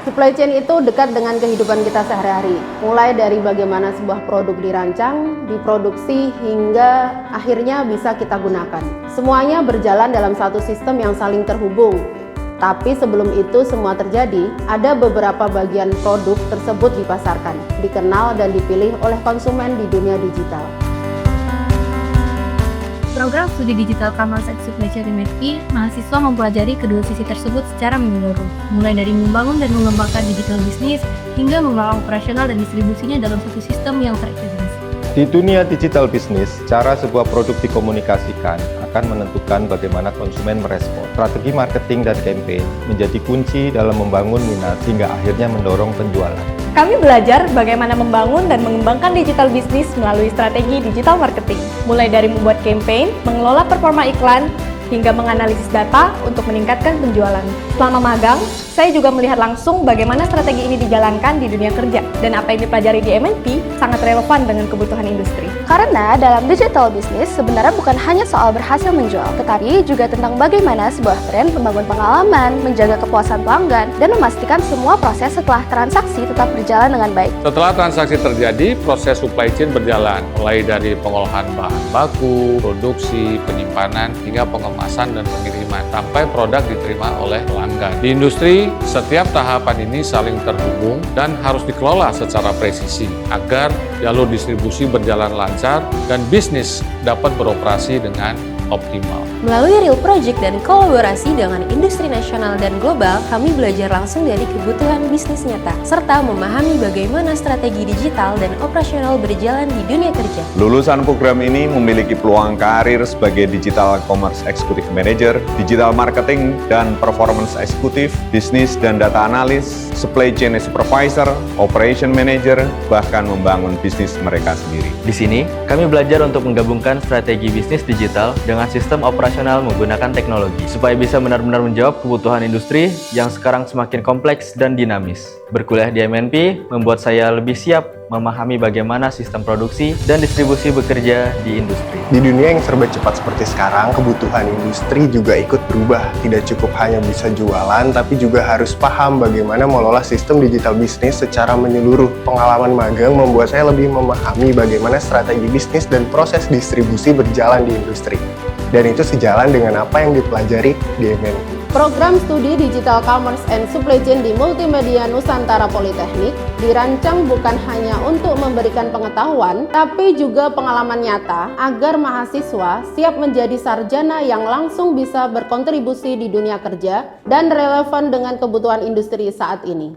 Supply chain itu dekat dengan kehidupan kita sehari-hari, mulai dari bagaimana sebuah produk dirancang, diproduksi, hingga akhirnya bisa kita gunakan. Semuanya berjalan dalam satu sistem yang saling terhubung. Tapi sebelum itu semua terjadi, ada beberapa bagian produk tersebut dipasarkan, dikenal dan dipilih oleh konsumen di dunia digital. Program studi digital Commerce and Supply Chain MNP, mahasiswa mempelajari kedua sisi tersebut secara menyeluruh, mulai dari membangun dan mengembangkan digital bisnis, hingga mengelola operasional dan distribusinya dalam satu sistem yang terintegrasi. Di dunia digital bisnis, cara sebuah produk dikomunikasikan akan menentukan bagaimana konsumen merespon. Strategi marketing dan campaign menjadi kunci dalam membangun minat hingga akhirnya mendorong penjualan. Kami belajar bagaimana membangun dan mengembangkan digital bisnis melalui strategi digital marketing, mulai dari membuat campaign, mengelola performa iklan, hingga menganalisis data untuk meningkatkan penjualan. Selama magang, saya juga melihat langsung bagaimana strategi ini dijalankan di dunia kerja, dan apa yang dipelajari di MNP sangat relevan dengan kebutuhan industri. Karena dalam digital bisnis sebenarnya bukan hanya soal berhasil menjual, tetapi juga tentang bagaimana sebuah brand membangun pengalaman, menjaga kepuasan pelanggan, dan memastikan semua proses setelah transaksi tetap berjalan dengan baik. Setelah transaksi terjadi, proses supply chain berjalan, mulai dari pengolahan bahan baku, produksi, penyimpanan, hingga pengemasan dan pengiriman, sampai produk diterima oleh pelanggan. Di industri, setiap tahapan ini saling terhubung dan harus dikelola secara presisi agar jalur distribusi berjalan lancar dan bisnis dapat beroperasi dengan optimal. Melalui real project dan kolaborasi dengan industri nasional dan global, kami belajar langsung dari kebutuhan bisnis nyata, serta memahami bagaimana strategi digital dan operasional berjalan di dunia kerja. Lulusan program ini memiliki peluang karir sebagai Digital Commerce Executive Manager, Digital Marketing dan Performance Executive, Bisnis dan Data Analyst, Supply Chain Supervisor, Operation Manager, bahkan membangun bisnis mereka sendiri. Di sini, kami belajar untuk menggabungkan strategi bisnis digital dengan sistem operasional menggunakan teknologi, supaya bisa benar-benar menjawab kebutuhan industri yang sekarang semakin kompleks dan dinamis. Berkuliah di MNP membuat saya lebih siap memahami bagaimana sistem produksi dan distribusi bekerja di industri. Di dunia yang serba cepat seperti sekarang, kebutuhan industri juga ikut berubah. Tidak cukup hanya bisa jualan, tapi juga harus paham bagaimana mengelola sistem digital bisnis secara menyeluruh. Pengalaman magang membuat saya lebih memahami bagaimana strategi bisnis dan proses distribusi berjalan di industri. Dan itu sejalan dengan apa yang dipelajari di MNP. Program studi Digital Commerce and Supply Chain di Multimedia Nusantara Politeknik dirancang bukan hanya untuk memberikan pengetahuan, tapi juga pengalaman nyata agar mahasiswa siap menjadi sarjana yang langsung bisa berkontribusi di dunia kerja dan relevan dengan kebutuhan industri saat ini.